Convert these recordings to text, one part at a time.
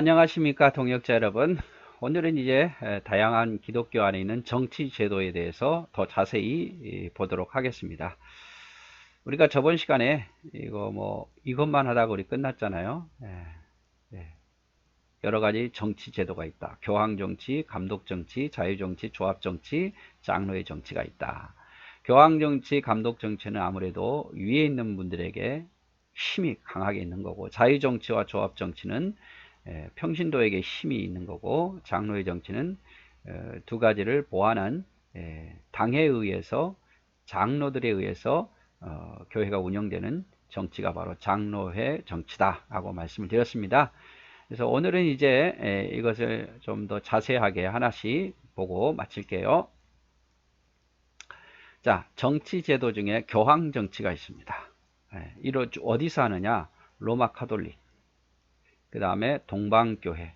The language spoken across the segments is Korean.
안녕하십니까 동역자 여러분. 오늘은 이제 다양한 기독교 안에 있는 정치 제도에 대해서 더 자세히 보도록 하겠습니다. 우리가 저번 시간에 이것만 하다가 우리 끝났잖아요. 예. 여러 가지 정치 제도가 있다. 교황 정치, 감독 정치, 자유 정치, 조합 정치, 장로의 정치가 있다. 교황 정치, 감독 정치는 아무래도 위에 있는 분들에게 힘이 강하게 있는 거고, 자유 정치와 조합 정치는 평신도에게 힘이 있는 거고, 장로의 정치는 두 가지를 보완한 당에 의해서, 장로들에 의해서 교회가 운영되는 정치가 바로 장로회 정치다 라고 말씀을 드렸습니다. 그래서 오늘은 이제 이것을 좀 더 자세하게 하나씩 보고 마칠게요. 자, 정치 제도 중에 교황 정치가 있습니다. 이거 어디서 하느냐? 로마 카톨릭, 그 다음에 동방교회.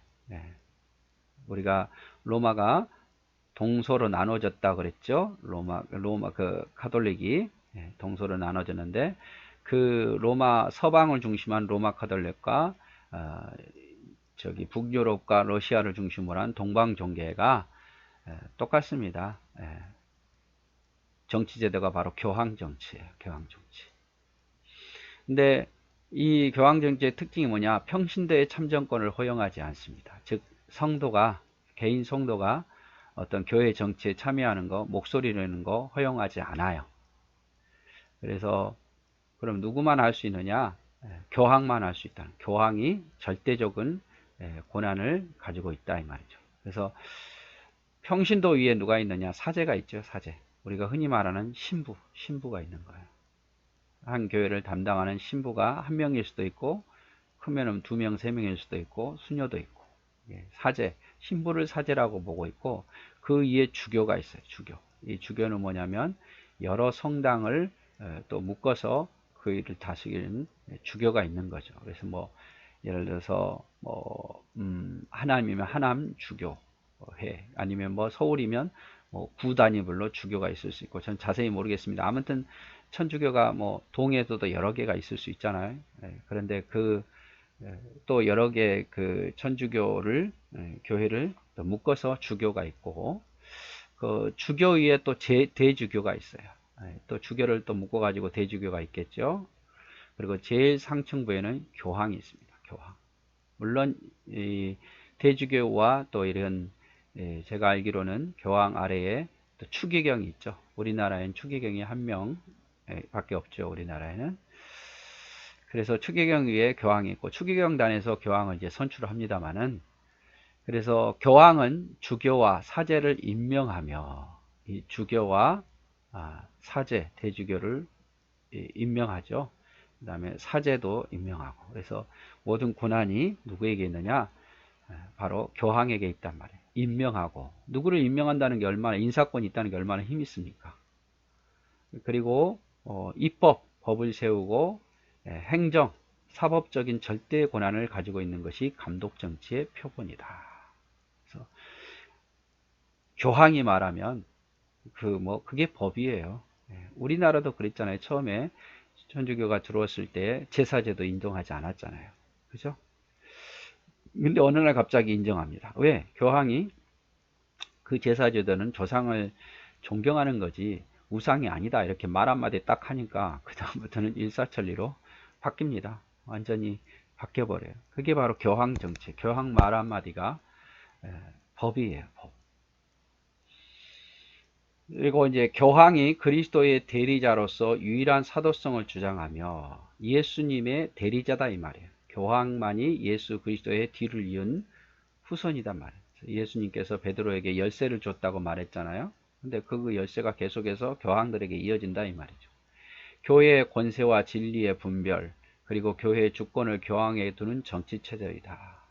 우리가 로마가 동서로 나눠졌다 그랬죠. 로마 그 카톨릭이 동서로 나눠졌는데, 그 로마 서방을 중심한 로마 카톨릭과 저기 북유럽과 러시아를 중심으로 한 동방 종교가 똑같습니다. 정치 제도가 바로 교황 정치예요. 교황 정치. 근데 이 교황 정치의 특징이 뭐냐? 평신도의 참정권을 허용하지 않습니다. 즉 개인 성도가 어떤 교회 정치에 참여하는 거, 목소리 내는 거 허용하지 않아요. 그래서 그럼 누구만 할 수 있느냐? 교황만 할 수 있다. 교황이 절대적인 권한을 가지고 있다 이 말이죠. 그래서 평신도 위에 누가 있느냐? 사제가 있죠. 사제. 우리가 흔히 말하는 신부가 있는 거예요. 한 교회를 담당하는 신부가 한 명일 수도 있고, 크면은 2명, 3명일 수도 있고, 수녀도 있고. 사제, 신부를 사제라고 보고 있고, 그 위에 주교가 있어요. 주교. 이 주교는 뭐냐면 여러 성당을 또 묶어서 그 일을 다스리는 주교가 있는 거죠. 그래서 예를 들어서 하남이면 하남 주교회, 아니면 서울이면 구 단위별로 주교가 있을 수 있고, 전 자세히 모르겠습니다. 아무튼 천주교가 동에서도 여러 개가 있을 수 있잖아요. 그런데 또 여러 개 그 천주교를 교회를 또 묶어서 주교가 있고, 그 주교 위에 또 대주교가 있어요. 또 주교를 또 묶어 가지고 대주교가 있겠죠. 그리고 제일 상층부에는 교황이 있습니다. 교황. 물론 이 대주교와 또 이런 제가 알기로는 교황 아래에 또 추기경이 있죠. 우리나라에는 추기경이 한 명 밖에 없죠. 우리나라에는. 그래서 추기경 위에 교황이 있고, 추기경단에서 교황을 이제 선출을 합니다만은, 그래서 교황은 주교와 사제를 임명하며, 이 주교와 사제, 대주교를 임명하죠. 그 다음에 사제도 임명하고. 그래서 모든 권한이 누구에게 있느냐? 바로 교황에게 있단 말이에요. 임명하고. 누구를 임명한다는 게 얼마나, 인사권이 있다는 게 얼마나 힘이 있습니까? 그리고 법을 세우고 행정, 사법적인 절대 권한을 가지고 있는 것이 감독 정치의 표본이다. 그래서 교황이 말하면 그게 법이에요. 우리나라도 그랬잖아요. 처음에 천주교가 들어왔을 때 제사제도 인정하지 않았잖아요. 그죠? 근데 어느 날 갑자기 인정합니다. 왜? 교황이 그 제사제도는 조상을 존경하는 거지 우상이 아니다 이렇게 말 한마디 딱 하니까 그 다음부터는 일사천리로 바뀝니다. 완전히 바뀌어버려요. 그게 바로 교황 정치, 교황 말 한마디가 법이에요. 법. 그리고 이제 교황이 그리스도의 대리자로서 유일한 사도성을 주장하며 예수님의 대리자다 이 말이에요. 교황만이 예수 그리스도의 뒤를 이은 후손이단 말이에요. 예수님께서 베드로에게 열쇠를 줬다고 말했잖아요. 근데 그 열쇠가 계속해서 교황들에게 이어진다 이 말이죠. 교회의 권세와 진리의 분별, 그리고 교회의 주권을 교황에게 두는 정치 체제이다.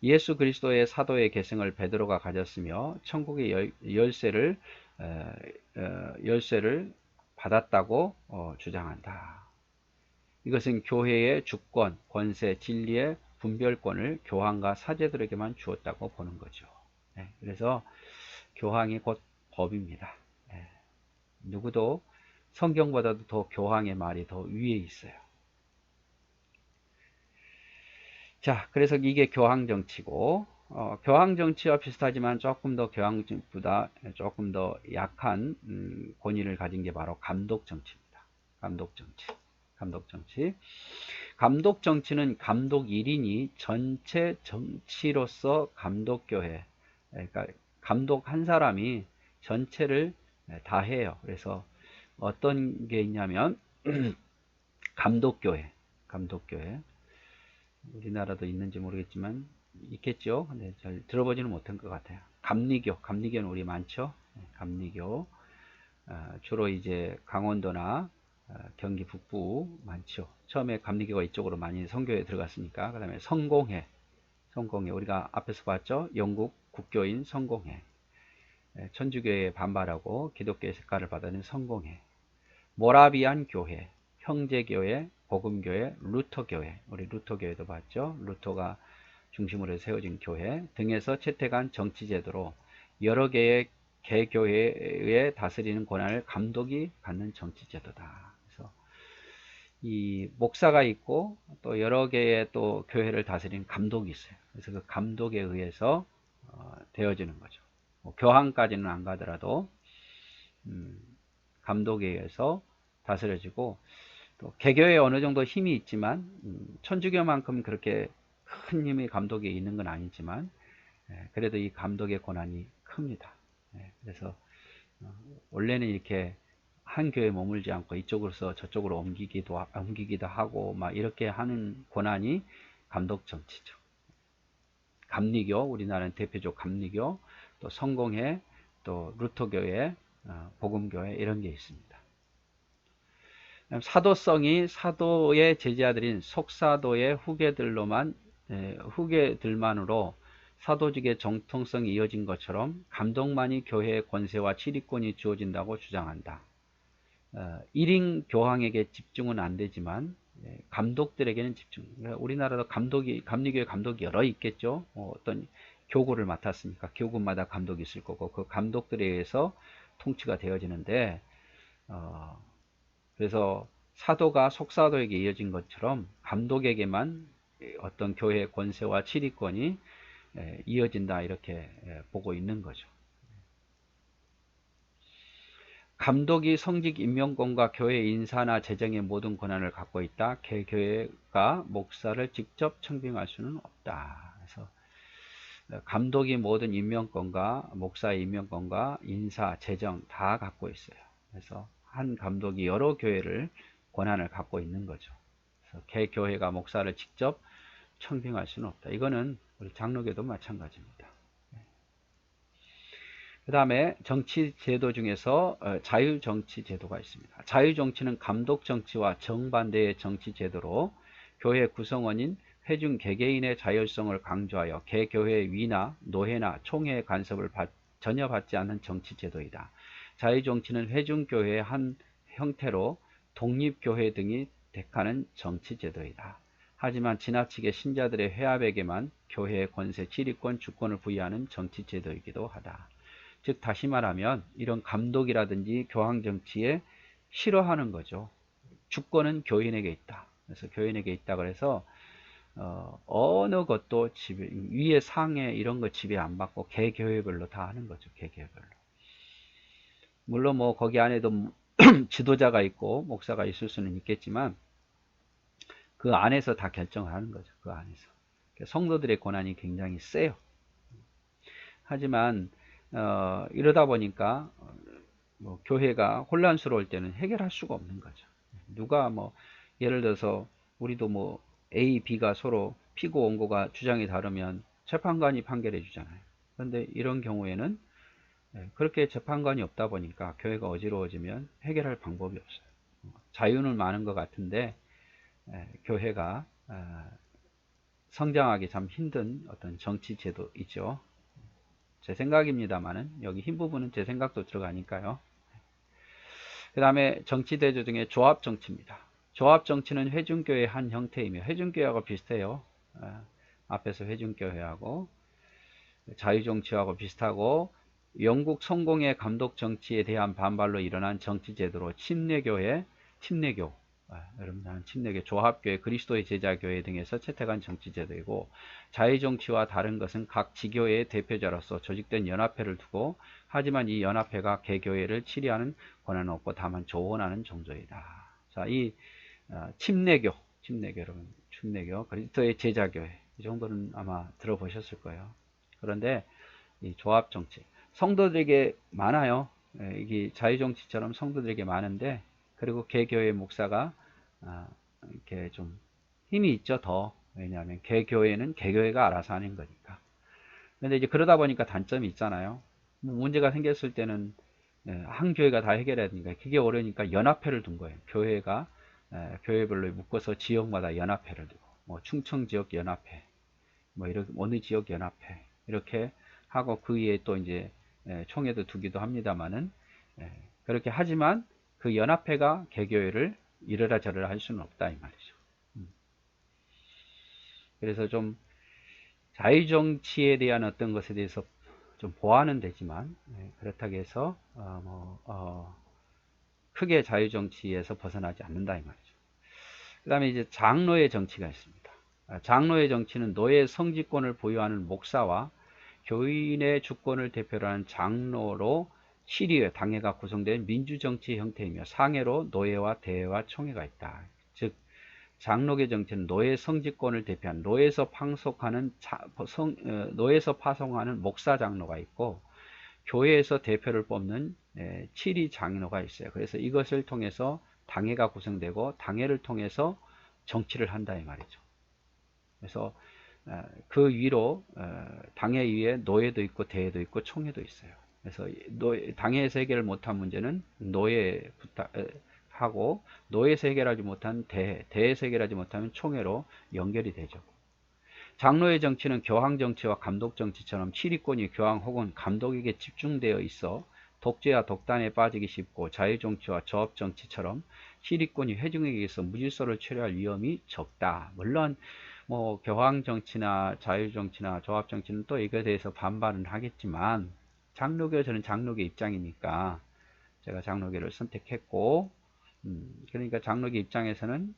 예수 그리스도의 사도의 계승을 베드로가 가졌으며 천국의 열쇠를 받았다고 주장한다. 이것은 교회의 주권, 권세, 진리의 분별권을 교황과 사제들에게만 주었다고 보는 거죠. 그래서 교황이 곧 법입니다. 누구도 성경보다도 더 교황의 말이 더 위에 있어요. 자, 그래서 이게 교황정치고, 교황정치와 비슷하지만 조금 더 교황정치보다 조금 더 약한 권위를 가진 게 바로 감독정치입니다. 감독정치. 감독정치. 감독정치는 감독 1인이 전체 정치로서 감독교회, 그러니까 감독 한 사람이 전체를 다 해요. 그래서 어떤 게 있냐면 감독교회, 감독교회. 우리나라도 있는지 모르겠지만 있겠죠. 근데 잘 들어보지는 못한 것 같아요. 감리교, 감리교는 우리 많죠. 감리교 주로 이제 강원도나 경기 북부 많죠. 처음에 감리교가 이쪽으로 많이 선교에 들어갔으니까. 그 다음에 성공회, 성공회 우리가 앞에서 봤죠. 영국 국교인 성공회, 천주교에 반발하고 기독교의 색깔을 받아낸 성공회, 모라비안 교회, 형제교회, 복음교회, 루터교회, 우리 루터교회도 봤죠. 루터가 중심으로 해서 세워진 교회 등에서 채택한 정치제도로 여러 개의 개교회에 다스리는 권한을 감독이 갖는 정치제도다. 그래서 이 목사가 있고 또 여러 개의 또 교회를 다스리는 감독이 있어요. 그래서 그 감독에 의해서 되어지는 거죠. 뭐 교황까지는 안 가더라도 감독에 의해서 다스려지고, 또 개교에 어느 정도 힘이 있지만 천주교만큼 그렇게 큰 힘의 감독이 있는 건 아니지만 그래도 이 감독의 권한이 큽니다. 그래서 원래는 이렇게 한 교회에 머물지 않고 이쪽으로서 저쪽으로 옮기기도 하고 막 이렇게 하는 권한이 감독 정치죠. 감리교, 우리나라는 대표적 감리교, 또 성공회, 또 루터교회, 복음교회 이런 게 있습니다. 사도성이 사도의 제자들인 속사도의 후계들만으로 사도직의 정통성이 이어진 것처럼 감독만이 교회의 권세와 지휘권이 주어진다고 주장한다. 1인 교황에게 집중은 안 되지만 감독들에게는 집중. 우리나라도 감리교회 감독이 여러 있겠죠. 어떤 교구를 맡았으니까 교구마다 감독이 있을 거고 그 감독들에 의해서 통치가 되어지는데, 그래서 사도가 속사도에게 이어진 것처럼 감독에게만 어떤 교회의 권세와 지휘권이 이어진다 이렇게 보고 있는 거죠. 감독이 성직 임명권과 교회 인사나 재정의 모든 권한을 갖고 있다. 개교회가 목사를 직접 청빙할 수는 없다. 그래서 감독이 모든 임명권과 목사의 임명권과 인사, 재정 다 갖고 있어요. 그래서 한 감독이 여러 교회를 권한을 갖고 있는 거죠. 그래서 개교회가 목사를 직접 청빙할 수는 없다. 이거는 우리 장로교도 마찬가지입니다. 그 다음에 정치제도 중에서 자유정치제도가 있습니다. 자유정치는 감독정치와 정반대의 정치제도로 교회 구성원인 회중 개개인의 자율성을 강조하여 개교회의 위나 노회나 총회의 간섭을 전혀 받지 않는 정치제도이다. 자유정치는 회중교회의 한 형태로 독립교회 등이 택하는 정치제도이다. 하지만 지나치게 신자들의 회합에게만 교회의 권세, 지휘권, 주권을 부여하는 정치제도이기도 하다. 즉 다시 말하면 이런 감독이라든지 교황정치에 싫어하는 거죠. 주권은 교인에게 있다. 그래서 교인에게 있다 그래서 어느 것도 위에 상에 이런 거 지배 안 받고 개교회별로 다 하는 거죠. 개교회별로. 물론 뭐 거기 안에도 지도자가 있고 목사가 있을 수는 있겠지만 그 안에서 다 결정을 하는 거죠. 그 안에서. 성도들의 권한이 굉장히 세요. 하지만 이러다 보니까 뭐 교회가 혼란스러울 때는 해결할 수가 없는 거죠. 누가 뭐 예를 들어서 우리도 뭐 A, B가 서로 피고 원고가 주장이 다르면 재판관이 판결해 주잖아요. 그런데 이런 경우에는 그렇게 재판관이 없다 보니까 교회가 어지러워지면 해결할 방법이 없어요. 자유는 많은 것 같은데 교회가 성장하기 참 힘든 어떤 정치 제도이죠. 제 생각입니다만은 여기 흰 부분은 제 생각도 들어가니까요. 그 다음에 정치대조 중에 조합정치입니다. 조합정치는 회중교회의 한 형태이며 회중교회하고 비슷해요. 앞에서 회중교회하고 자유정치하고 비슷하고 영국 성공의 감독정치에 대한 반발로 일어난 정치제도로 침례교 여러분, 침례교, 조합교회, 그리스도의 제자교회 등에서 채택한 정치제도이고, 자유정치와 다른 것은 각 지교회의 대표자로서 조직된 연합회를 두고, 하지만 이 연합회가 개교회를 치리하는 권한은 없고 다만 조언하는 정도이다. 자, 이 침례교 여러분, 침례교, 그리스도의 제자교회, 이 정도는 아마 들어보셨을 거예요. 그런데 이 조합정치, 성도들에게 많아요. 이게 자유정치처럼 성도들에게 많은데, 그리고 개교회 목사가 이렇게 좀 힘이 있죠, 더. 왜냐하면 개교회는 개교회가 알아서 하는 거니까. 근데 이제 그러다 보니까 단점이 있잖아요. 문제가 생겼을 때는 한 교회가 다 해결해야 되니까, 그게 어려우니까 연합회를 둔 거예요. 교회가 교회별로 묶어서 지역마다 연합회를 두고, 뭐 충청 지역 연합회, 뭐 이렇게 어느 지역 연합회 이렇게 하고, 그 위에 또 이제 총회도 두기도 합니다만은, 그렇게 하지만 그 연합회가 개교회를 이래라 저래라 할 수는 없다 이 말이죠. 그래서 좀 자유정치에 대한 어떤 것에 대해서 좀 보완은 되지만, 그렇다고 해서 크게 자유정치에서 벗어나지 않는다 이 말이죠. 그 다음에 이제 장로의 정치가 있습니다. 장로의 정치는 노예 성직권을 보유하는 목사와 교인의 주권을 대표로 하는 장로로 시리회, 당회가 구성된 민주정치 형태이며, 상회로 노예와 대회와 총회가 있다. 즉 장로계 정치는 노예 성직권을 대표한 노예에서 파송하는 목사 장로가 있고, 교회에서 대표를 뽑는 치리 장로가 있어요. 그래서 이것을 통해서 당회가 구성되고, 당회를 통해서 정치를 한다 이 말이죠. 그래서 그 위로 당회 위에 노예도 있고 대회도 있고 총회도 있어요. 그래서 당회에서 해결을 못한 문제는 노예에 하고, 노예에서 해결하지 못한 대회에서 해결하지 못하면 총회로 연결이 되죠. 장로의 정치는 교황 정치와 감독 정치처럼 치리권이 교황 혹은 감독에게 집중되어 있어 독재와 독단에 빠지기 쉽고, 자유정치와 조합정치처럼 치리권이 회중에게 있어 무질서를 초래할 위험이 적다. 물론 뭐 교황 정치나 자유정치나 조합정치는 또 이거에 대해서 반발은 하겠지만, 저는 장로계 입장이니까 제가 장로계를 선택했고, 그러니까 장로계 입장에서는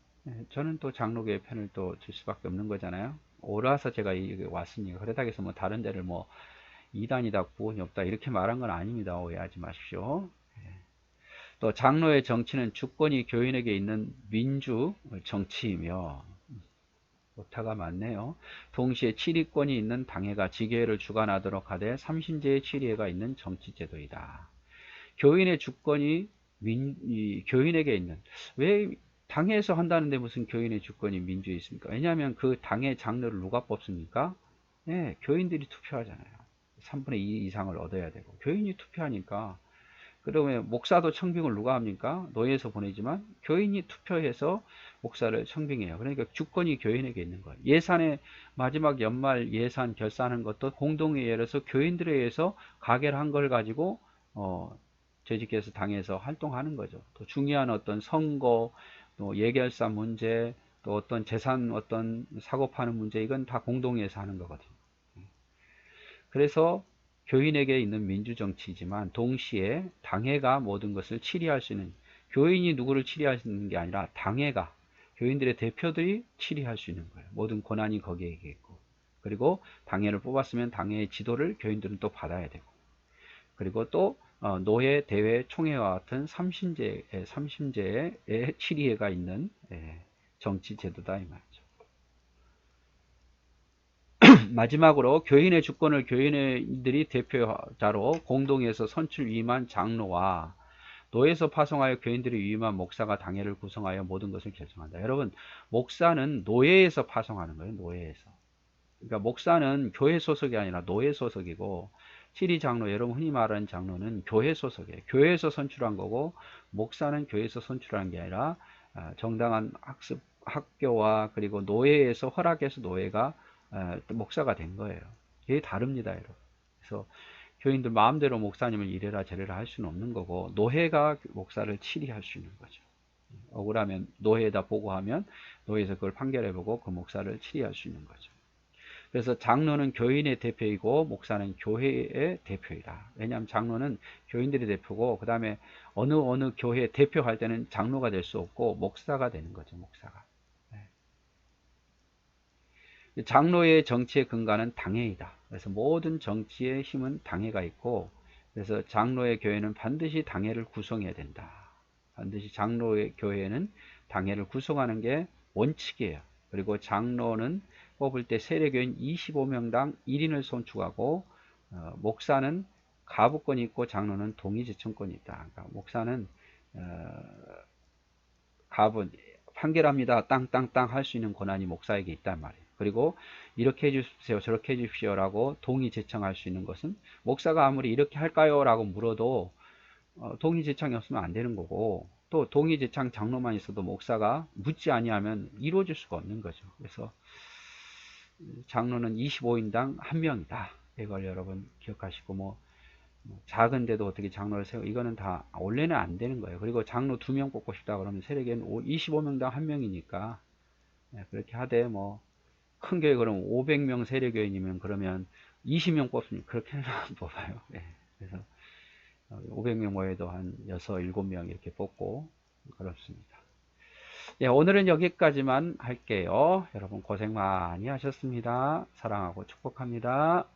저는 또 장로계의 편을 또 들 수밖에 없는 거잖아요. 오라서 제가 여기 왔으니까. 그렇다고 해서 뭐 다른 데를 뭐 이단이다 구원이 없다 이렇게 말한 건 아닙니다. 오해하지 마십시오. 또 장로의 정치는 주권이 교인에게 있는 민주 정치이며, 오타가 많네요. 동시에 치리권이 있는 당회가 지교회를 주관하도록 하되 삼신제의 치리회가 있는 정치제도이다. 교인의 주권이 교인에게 있는, 왜 당회에서 한다는데 무슨 교인의 주권이 민주에 있습니까? 왜냐하면 그 당의 장로를 누가 뽑습니까? 네, 교인들이 투표하잖아요. 3분의 2 이상을 얻어야 되고, 교인이 투표하니까. 그러면 목사도 청빙을 누가 합니까? 노예에서 보내지만 교인이 투표해서 목사를 청빙해요. 그러니까 주권이 교인에게 있는 거예요. 예산의 마지막 연말 예산 결산하는 것도 공동회의에서 교인들에 의해서 가결한 걸 가지고 재직해서 당에서 활동하는 거죠. 또 중요한 어떤 선거, 또 예결사 문제, 또 어떤 재산 어떤 사고 파는 문제, 이건 다 공동회의에서 하는 거거든요. 그래서 교인에게 있는 민주정치이지만 동시에 당회가 모든 것을 치리할 수 있는, 교인이 누구를 치리할 수 있는 게 아니라 당회가, 교인들의 대표들이 치리할 수 있는 거예요. 모든 권한이 거기에 있고, 그리고 당회를 뽑았으면 당회의 지도를 교인들은 또 받아야 되고, 그리고 또 노회, 대회, 총회와 같은 삼신제의 치리회가 있는 정치제도다 이 말이죠. 마지막으로 교인의 주권을 교인들이 대표자로 공동에서 선출 위임한 장로와 노예에서 파송하여 교인들이 위임한 목사가 당회를 구성하여 모든 것을 결정한다. 여러분, 목사는 노예에서 파송하는 거예요. 노예에서. 그러니까 목사는 교회 소속이 아니라 노예 소속이고, 치리 장로, 여러분 흔히 말하는 장로는 교회 소속이에요. 교회에서 선출한 거고, 목사는 교회에서 선출한 게 아니라 정당한 학교와 그리고 노예에서 허락해서 노예가 목사가 된 거예요. 이게 다릅니다, 여러분. 그래서 교인들 마음대로 목사님을 이래라 저래라 할 수는 없는 거고, 노회가 목사를 치리할 수 있는 거죠. 억울하면 노회에다 보고하면 노회에서 그걸 판결해보고 그 목사를 치리할 수 있는 거죠. 그래서 장로는 교인의 대표이고 목사는 교회의 대표이다. 왜냐하면 장로는 교인들의 대표고 그 다음에 어느 교회 대표할 때는 장로가 될 수 없고 목사가 되는 거죠. 목사가. 장로의 정치의 근간은 당회이다. 그래서 모든 정치의 힘은 당회가 있고 그래서 장로의 교회는 반드시 당회를 구성해야 된다. 반드시 장로의 교회는 당회를 구성하는 게 원칙이에요. 그리고 장로는 뽑을 때 세례교인 25명당 1인을 선출하고 목사는 가부권이 있고 장로는 동의제청권이 있다. 그러니까 목사는 가부 판결합니다. 땅땅땅 할 수 있는 권한이 목사에게 있단 말이에요. 그리고 이렇게 해주세요 저렇게 해주십시오 라고 동의 제청할 수 있는 것은 목사가 아무리 이렇게 할까요 라고 물어도 동의 제청이 없으면 안 되는 거고 또 동의 제청 장로만 있어도 목사가 묻지 아니하면 이루어질 수가 없는 거죠. 그래서 장로는 25인당 1명이다. 이걸 여러분 기억하시고 작은데도 어떻게 장로를 세워 이거는 다 원래는 안 되는 거예요. 그리고 장로 2명 뽑고 싶다 그러면 세례교회는 25명당 1명이니까 그렇게 하되 큰 교회 그러면 500명 세례교인이면 그러면 20명 뽑으면 그렇게는 안 뽑아요. 그래서 500명 모여도 한 6, 7명 이렇게 뽑고 그렇습니다. 오늘은 여기까지만 할게요. 여러분 고생 많이 하셨습니다. 사랑하고 축복합니다.